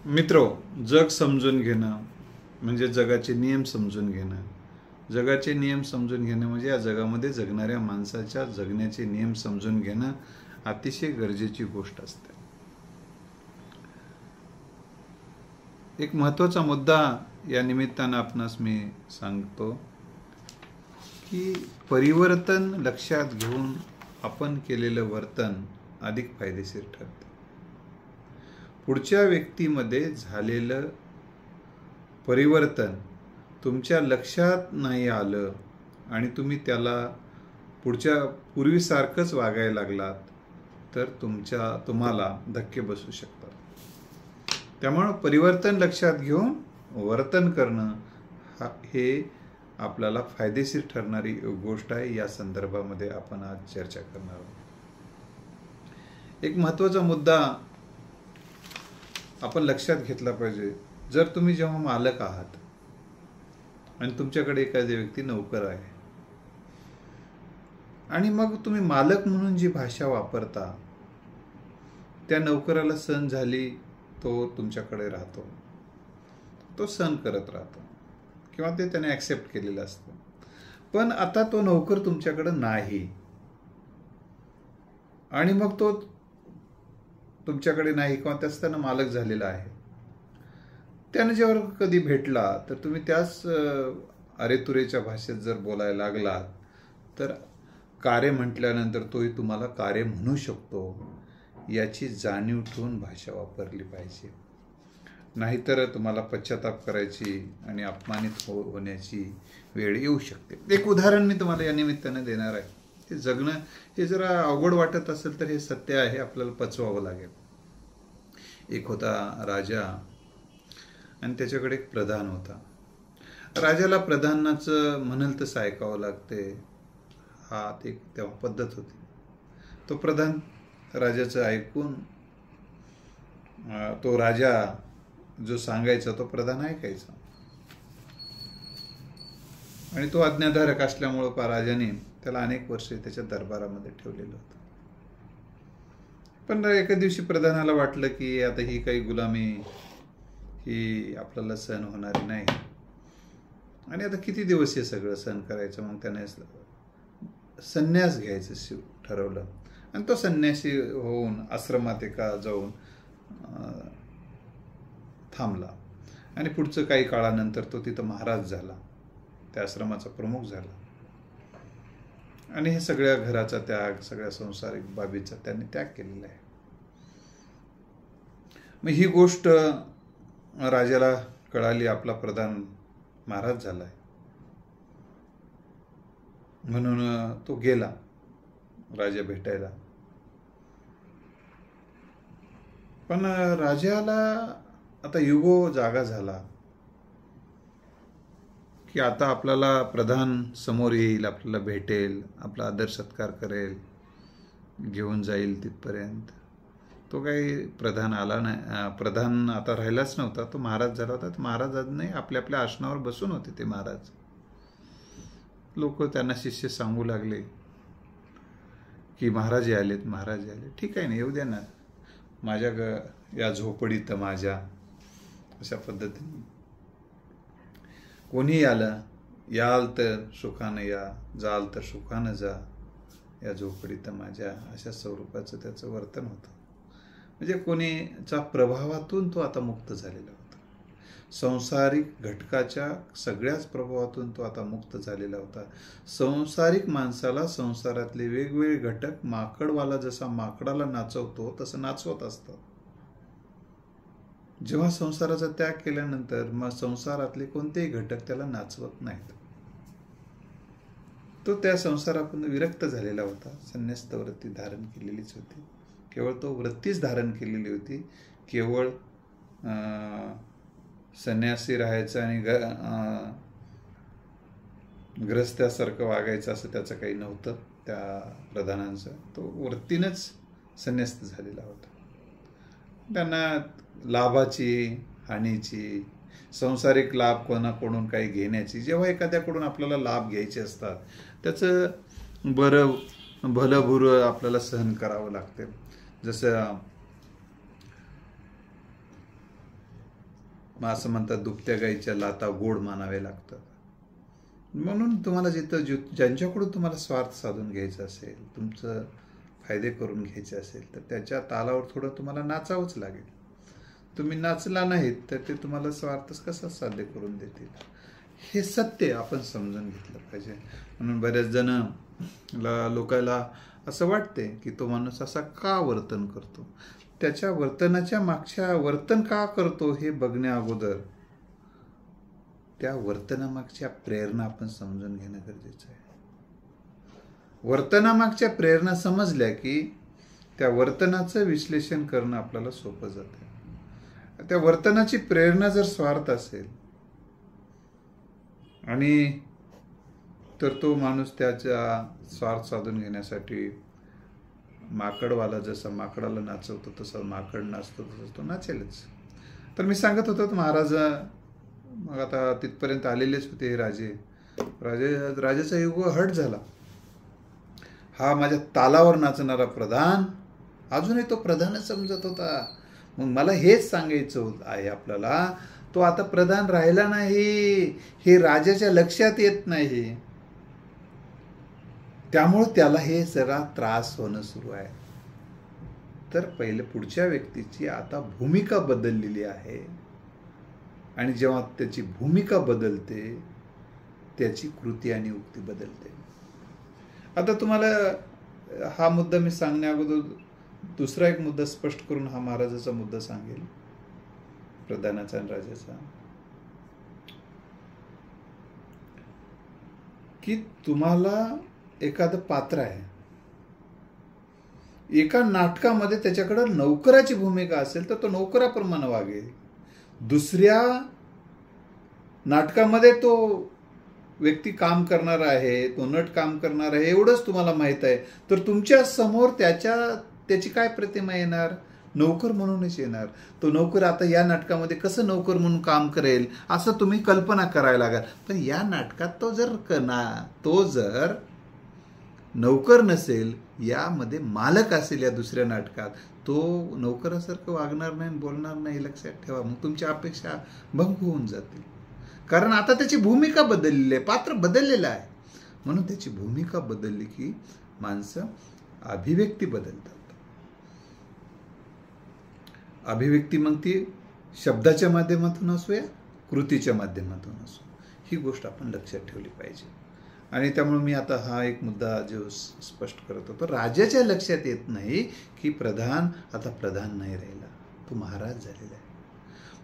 मित्रो, जग समजून घेणं म्हणजे जगाचे नियम समजून घेणं. जगाचे नियम समजून घेणं म्हणजे या जगामध्ये जगणाऱ्या माणसाच्या जगण्याचे नियम समजून घेणं अतिशय गरजेची गोष्ट असते. एक महत्त्वाचा मुद्दा या निमित्तानं आपणास मी सांगतो की परिवर्तन लक्षात घेऊन आपण केलेलं वर्तन अधिक फायदेशीर ठरते. पुढच्या व्यक्तीमध्ये झालेलं परिवर्तन तुमच्या लक्षात नाही आलं आणि तुम्ही त्याला पूर्वीसारखंच वागायला लागलात तर तुम्हाला धक्के बसू शकतात. त्यामुळे परिवर्तन लक्षात घेऊन वर्तन करणं हे आपल्याला फायदेशीर ठरणारी गोष्ट आहे. या संदर्भामध्ये आपण आज चर्चा करणार आहोत. एक महत्त्वाचा मुद्दा आपण लक्षात घेतला पाहिजे. जर तुम्ही जेव्हा मालक आहात आणि तुमच्याकडे एखादी व्यक्ती नोकर आहे आणि मग तुम्ही मालक म्हणून जी भाषा वापरता त्या नोकराला सहन झाली, तो तुमच्याकडे राहतो, तो सहन करत राहतो किंवा ते त्याने ॲक्सेप्ट केलेलं असतं. पण आता तो नोकर तुमच्याकडे नाही आणि मग तो तुमच्याकडे नाही किंवा त्याच त्यानं मालक झालेला आहे. त्यानं जेव्हा कधी भेटला तर तुम्ही त्याच अरेतुरेच्या भाषेत जर बोलायला लागलात तर कार्य म्हटल्यानंतर तोही तुम्हाला कार्य म्हणू शकतो याची जाणीव ठेवून भाषा वापरली पाहिजे. नाहीतर तुम्हाला पश्चाताप करायची आणि अपमानित होण्याची वेळ येऊ शकते. एक उदाहरण मी तुम्हाला या निमित्तानं देणार आहे. हे जगणं हे जरा अवघड वाटत असेल तर हे सत्य आहे, आपल्याला पचवावं लागेल. एक होता राजा आणि त्याच्याकडे एक प्रधान होता. राजाला प्रधानाचं म्हणाल तसं ऐकावं लागते, हा ते तेव्हा पद्धत होती. तो प्रधान राजाचं ऐकून तो राजा जो सांगायचा तो प्रधान ऐकायचा आणि तो आज्ञाधारक असल्यामुळं राजाने त्याला अनेक वर्षे त्याच्या दरबारामध्ये ठेवलेलं होतं. पण एका दिवशी प्रधानाला वाटलं की आता ही काही गुलामी ही आपल्याला सहन होणारी नाही आणि आता किती दिवस हे सगळं सहन करायचं. मग त्याने संन्यास घ्यायचं ठरवलं आणि तो संन्यासी होऊन आश्रमात एका जाऊन थांबला आणि पुढचं काही काळानंतर तो तिथं महाराज झाला, त्या आश्रमाचा प्रमुख झाला आणि हे सगळ्या घराचा त्याग, सगळ्या संसारिक बाबीचा त्याने त्याग केलेला आहे. मग ही गोष्ट राजाला कळाली, आपला प्रधान महाराज झालाय, म्हणून तो गेला राजा भेटायला. पण राजाला आता युगो जागा झाला की आता आपल्याला प्रधान समोर येईल, आपल्याला भेटेल, आपला आदर सत्कार करेल, घेऊन जाईल तिथपर्यंत. तो काही प्रधान आला नाही. प्रधान आता राहिलाच नव्हता, तो महाराज झाला होता. महाराजांनी आपल्या आपल्या आसनावर बसून होते ते महाराज. लोक त्यांना शिष्य सांगू लागले की महाराज आलेत, महाराज आले. ठीक आहे ना, येऊ द्या ना, माझ्या या झोपडीत माझ्या, अशा पद्धतीने कोणी आलं, याल तर सुखानं या, जाल तर सुखानं जा, या झोपडीत माझ्या, अशा स्वरूपाचं त्याचं वर्तन होतं. म्हणजे कोणीच्या प्रभावातून तो आता मुक्त झालेला होता. संसारिक घटकाच्या सगळ्याच प्रभावातून तो आता मुक्त झालेला होता. संसारिक माणसाला संसारातले वेगवेगळे घटक माकडवाला जसा माकडाला नाचवतो तसं नाचवत असतात. जेव्हा संसाराचा त्याग केल्यानंतर मग संसारातले कोणतेही घटक त्याला नाचवत नाहीत. तो त्या संसारातून विरक्त झालेला होता. संन्यास्त वृत्ती धारण केलेलीच होती. केवळ तो वृत्तीच धारण केलेली होती. केवळ संन्यासी राहायचं आणि ग्रस्त्यासारखं वागायचं असं त्याचं काही नव्हतं त्या प्रधानांचं. तो वृत्तीनंच संन्यास्त झालेला होता. त्यांना लाभाची, हानीची, संसारिक लाभ कोणाकडून काही घेण्याची, जेव्हा एखाद्याकडून आपल्याला लाभ घ्यायचे असतात त्याचं भलं बुरं आपल्याला सहन करावं लागते. जसं मग असं म्हणतात दुभत्या गाईच्या लाता गोड मानावे लागतात. म्हणून तुम्हाला ज्यांच्याकडून तुम्हाला स्वार्थ साधून घ्यायचा असेल, तुमचं फायदे करून घ्यायचे असेल, तर त्याच्या तालावर थोडं तुम्हाला नाचावंच लागेल. तुम्ही नाचला नाहीत तर ते तुम्हाला स्वार्थ कसा साध्य करून देतील, हे सत्य आपण समजून घेतलं पाहिजे. म्हणून बऱ्याच जण लोकांना असं वाटते की तो माणूस असा का वर्तन करतो. त्याच्या वर्तनाच्या मागच्या वर्तन का करतो हे बघण्या अगोदर त्या वर्तनामागच्या प्रेरणा आपण समजून घेणं गरजेचं आहे. वर्तनामागच्या प्रेरणा समजल्या की त्या वर्तनाचं विश्लेषण करणं आपल्याला सोपं जातं. त्या वर्तनाची प्रेरणा जर स्वार्थ असेल आणि तर तो माणूस त्याचा स्वार्थ साधून घेण्यासाठी माकडवाला जसा माकडाला नाचवतो तसा माकड नाचतो तसा तो नाचेलच. तर मी सांगत होतो महाराज मग आता तिथपर्यंत आलेलेच होते हे राजाचा युग हट झाला. हा माझ्या तालावर नाचणारा प्रधान अजूनही तो प्रधानच समजत होता. मग मला हेच सांगायचं आहे आपल्याला, तो आता प्रधान राहिला नाही, हे राजाच्या लक्षात येत नाही. त्यामुळे त्याला हे जरा त्रास होणं सुरू आहे. तर पहिले पुढच्या व्यक्तीची आता भूमिका बदललेली आहे आणि जेव्हा त्याची भूमिका बदलते त्याची कृती आणि उक्ती बदलते. आता तुम्हाला हा मुद्दा मी सांगण्या अगोदर दुसरा एक मुद्दा स्पष्ट करून हा महाराजाचा मुद्दा सांगेल, प्रधानाचा आणि राजाचा, की तुम्हाला एखादं पात्र आहे, एका नाटकामध्ये त्याच्याकडे नोकराची भूमिका असेल तर तो नोकराप्रमाणे वागेल. दुसऱ्या नाटकामध्ये तो व्यक्ती काम करणार आहे, तो नट काम करणार आहे एवढंच तुम्हाला माहित आहे, तर तुमच्या समोर त्याची काय प्रतिमा येणार? नोकर म्हणूनच येणार. तो नोकर आता या नाटकामध्ये कसं नोकर म्हणून काम करेल असं तुम्ही कल्पना करायला लागाल. पण या नाटकात तो जर नोकर नसेल, यामध्ये मालक असेल, या दुसऱ्या नाटकात तो नोकरासारखं वागणार नाही, बोलणार नाही, लक्षात ठेवा. मग तुमच्या अपेक्षा भंग होऊन जातील. कारण आता त्याची भूमिका बदललेली आहे, पात्र बदललेलं आहे. म्हणून त्याची भूमिका बदलली की माणसं अभिव्यक्ती बदलतात. अभिव्यक्ती मग ती शब्दाच्या माध्यमातून असो या कृतीच्या माध्यमातून असो, ही गोष्ट आपण लक्षात ठेवली पाहिजे. आणि त्यामुळे मी आता हा एक मुद्दा जो स्पष्ट करत होतो, राजाच्या लक्षात येत नाही की प्रधान आता प्रधान नाही राहिला, तो महाराज झालेला आहे.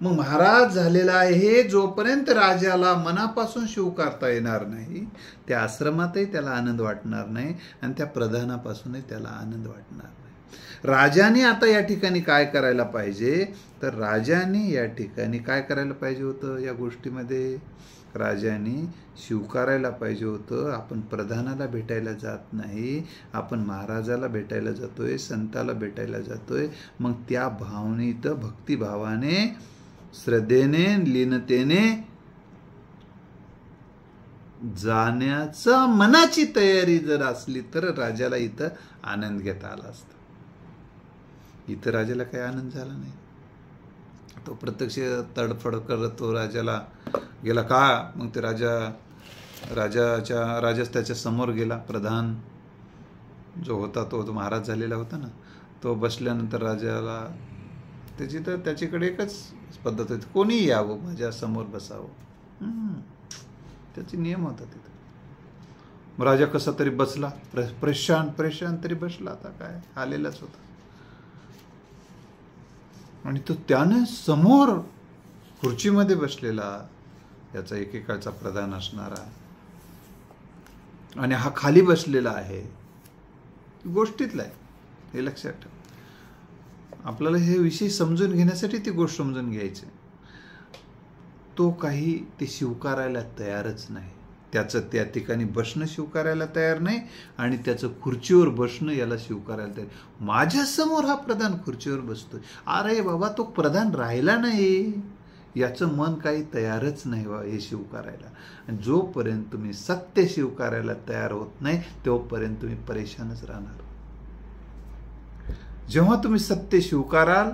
मग महाराज झालेला आहे जोपर्यंत राजाला मनापासून स्वीकारता येणार नाही, त्या आश्रमातही त्याला आनंद वाटणार नाही आणि त्या प्रधानापासूनही त्याला आनंद वाटणार नाही. राजाने आता या ठिकाणी काय करायला पाहिजे, तर राजाने या ठिकाणी काय करायला पाहिजे होतं, या गोष्टीमध्ये राजाने स्वीकारायला पाहिजे होतं, आपण प्रधानाला भेटायला जात नाही, आपण महाराजाला भेटायला जातोय, संताला भेटायला जातोय. मग त्या भावनेत भक्तिभावाने, श्रद्धेने, लीनतेने जाण्याचा मनाची तयारी जर असली तर राजाला इथं आनंद घेता आला असता. इथं राजाला काही आनंद झाला नाही. तो प्रत्यक्ष तडफड करत तो राजाला गेला का, मग ते राजाच त्याच्या समोर गेला. प्रधान जो होता तो महाराज झालेला होता ना, तो बसल्यानंतर राजाला त्याच्याकडे एकच पद्धत होती, कोणी यावं माझ्या समोर बसावं, त्याचे नियम होता तिथे. मग राजा कसा तरी बसला, परेशान तरी बसला, आता काय आलेलाच होता. आणि तो त्याने समोर खुर्चीमध्ये बसलेला याचा एकेकाळचा प्रधान असणारा आणि हा खाली बसलेला आहे, गोष्टीतला आहे, हे लक्षात ठेव. आपल्याला हे विषय समजून घेण्यासाठी ती गोष्ट समजून घ्यायची. तो काही ते स्वीकारायला तयारच नाही, त्याचं त्या ठिकाणी बसणं स्वीकारायला तयार नाही आणि त्याचं खुर्चीवर बसणं याला स्वीकारायला तयार. माझ्यासमोर हा प्रधान खुर्चीवर बसतोय, अरे बाबा तो प्रधान राहिला नाही, याचं मन काही तयारच नाही हे स्वीकारायला. आणि जोपर्यंत तुम्ही सत्य स्वीकारायला तयार होत नाही तोपर्यंत तुम्ही परेशानच राहणार. जेव्हा तुम्ही सत्य स्वीकाराल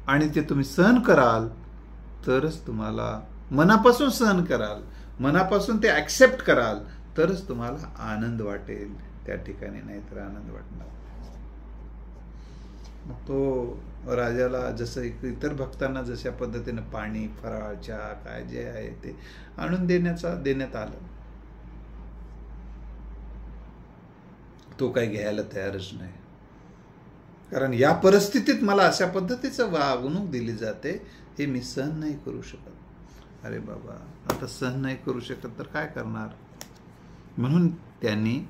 आणि ते तुम्ही सहन कराल तरच तुम्हाला मनापासून सहन कराल, मनापासून ते ॲक्सेप्ट कराल, तरच तुम्हाला आनंद वाटेल त्या ठिकाणी, नाहीतर आनंद वाटणार. मग तो राजाला जसं इतर भक्तांना जशा पद्धतीनं पाणी, फराळ, चहा काय जे आहे ते आणून देण्यात आलं. तो काही घ्यायला तयारच नाही, कारण या परिस्थितीत मला अशा पद्धतीचं वागणूक दिली जाते, हे मी सहन नाही करू शकत. अरे बाबा, आता सहन नाही करू शकत तर काय करणार? म्हणून त्यांनी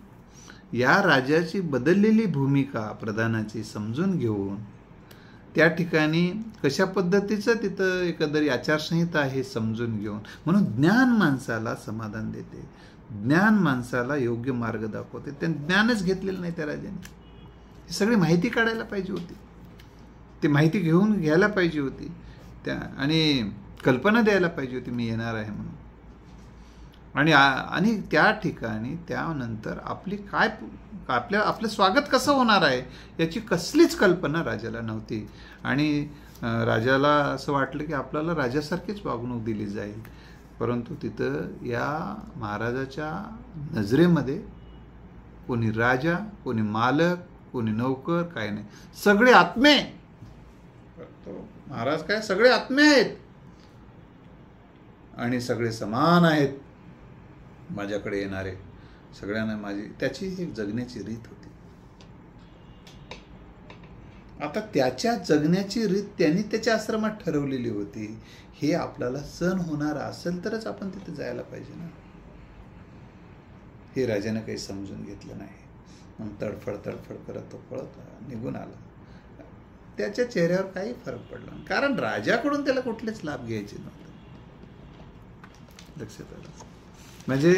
या राजाची बदललेली भूमिका प्रधानाची समजून घेऊन त्या ठिकाणी कशा पद्धतीचं तिथं एकंदरी आचारसंहिता आहे समजून घेऊन, म्हणून ज्ञान माणसाला समाधान देते, ज्ञान माणसाला योग्य मार्ग दाखवते. ते ज्ञानच घेतलेलं नाही त्या राजाने. ही सगळी माहिती काढायला पाहिजे होती, ती माहिती घ्यायला पाहिजे होती आणि कल्पना द्यायला पाहिजे होती मी येणार आहे म्हणून. आणि त्या ठिकाणी त्यानंतर आपलं स्वागत कसं होणार आहे याची कसलीच कल्पना राजाला नव्हती. आणि राजाला असं वाटलं की आपल्याला राजासारखीच वागणूक दिली जाईल, परंतु तिथं या महाराजाच्या नजरेमध्ये कोणी राजा, कोणी मालक, कोणी नौकर काय नाही, सगळे आत्मे. महाराज काय सगळे आत्मे आहेत आणि सगळे समान आहेत माझ्याकडे येणारे, सगळ्यांना त्याची एक जगण्याची रीत होती. आता त्याच्या जगण्याची रीत त्यांनी त्याच्या आश्रमात ठरवलेली होती. हे आपल्याला सहन होणार असेल तरच आपण तिथे जायला पाहिजे ना. हे राजाने काही समजून घेतलं नाही. मग तडफड करत तो पळत निघून आला. त्याच्या चेहऱ्यावर काही फरक पडला नाही, कारण राजाकडून त्याला कुठलेच लाभ घ्यायचे नव्हते. लक्षात आलं? म्हणजे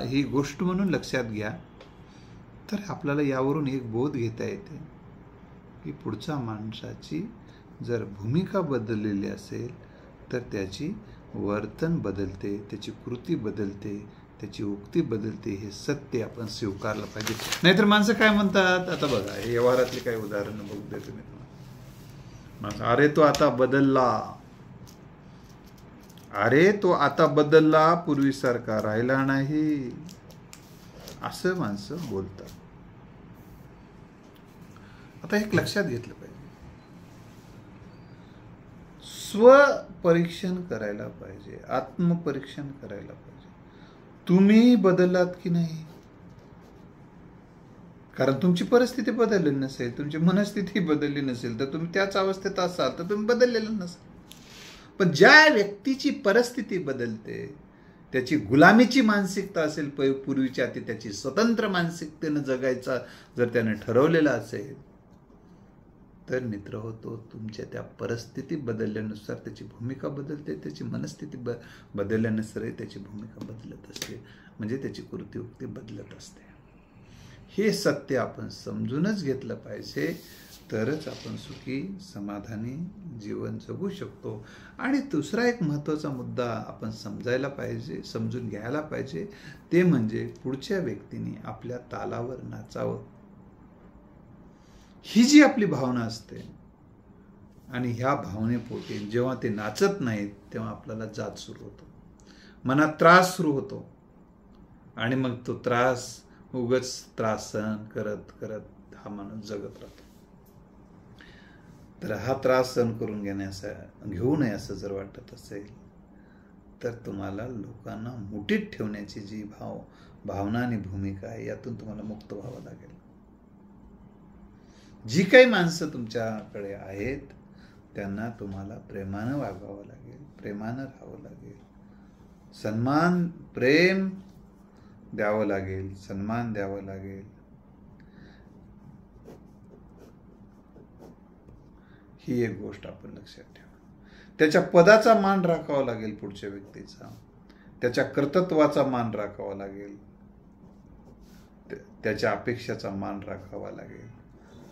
ही गोष्ट म्हणून लक्षात घ्या. तर आपल्याला यावरून एक बोध घेता येते की पुढच्या माणसाची जर भूमिका बदललेली असेल तर त्याची वर्तन बदलते, त्याची कृती बदलते, त्याची उक्ती बदलते. हे सत्य आपण स्वीकारलं पाहिजे. नाहीतर माणसं काय म्हणतात, आता बघा हे व्यवहारातली काही उदाहरणं बघू देतो मी तुम्हाला. अरे तो आता बदलला, अरे तो आता बदलला, पूर्वीसारखा राहिला नाही, असं माणसं बोलतात. आता एक लक्षात घेतलं पाहिजे, स्वपरीक्षण करायला पाहिजे, आत्मपरीक्षण करायला पाहिजे. तुम्ही बदललात की नाही? कारण तुमची परिस्थिती बदलली नसेल, तुमची मनस्थिती बदलली नसेल तर तुम्ही त्याच अवस्थेत असाल तर तुम्ही बदललेलं नसेल. पण ज्या व्यक्तीची परिस्थिती बदलते, त्याची गुलामीची मानसिकता असेल पूर्वीच्या ती त्याची स्वतंत्र मानसिकतेनं जगायचा जर त्याने ठरवलेला असेल तर मित्र होतो, तुमच्या त्या परिस्थिती बदलल्यानुसार त्याची भूमिका बदलते, त्याची मनस्थिती बदलल्यानुसार त्याची भूमिका बदलत असते, म्हणजे त्याची कृती बदलत असते. हे सत्य आपण समजूनच घेतलं पाहिजे, तरच आपण सुखी समाधानी जीवन जगू शकतो. आणि दुसरा एक महत्त्वाचा मुद्दा आपण समजून घ्यायला पाहिजे, ते म्हणजे पुढच्या व्यक्तीने आपल्या तालावर नाचावं. ही जी आपली भावना असते आणि ह्या भावनेपोटी जेव्हा ते नाचत नाहीत तेव्हा आपल्याला जाच सुरू होतो, मनात त्रास सुरू होतो. आणि मग तो उगाच त्रास सहन करत करत हा माणूस जगत राहतो. तर हा त्रास सहन करून घेऊ नये असं जर वाटत असेल तर तुम्हाला लोकांना मुठीत ठेवण्याची जी भावना आणि भूमिका आहे यातून तुम्हाला मुक्त व्हावं लागेल. जी काही माणसं तुमच्याकडे आहेत त्यांना तुम्हाला प्रेमानं वागावं लागेल, प्रेमानं राहावं लागेल, सन्मान प्रेम द्यावं लागेल, सन्मान द्यावं लागेल. ही एक गोष्ट आपण लक्षात ठेवा. त्याच्या पदाचा मान राखावा लागेल, पुढच्या व्यक्तीचा त्याच्या कर्तृत्वाचा मान राखावा लागेल, त्याच्या अपेक्षाचा मान राखावा लागेल,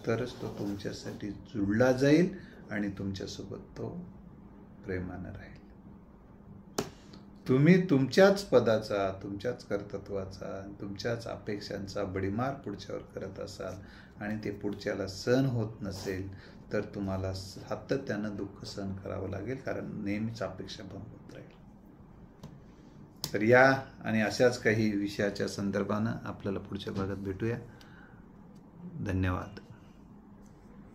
तरच तो तुमच्यासाठी जुळला जाईल आणि तुमच्यासोबत तो प्रेमानं राहील. तुम्ही तुमच्याच पदाचा, तुमच्याच कर्तृत्वाचा, तुमच्याच अपेक्षांचा बडीमार पुढच्यावर करत असाल आणि ते पुढच्याला सहन होत नसेल तर तुम्हाला सातत्यानं दुःख सहन करावं लागेल, कारण नेहमीच अपेक्षा भंग होत राहील. तर या आणि अशाच काही विषयाच्या संदर्भानं आपल्याला पुढच्या भागात भेटूया. धन्यवाद.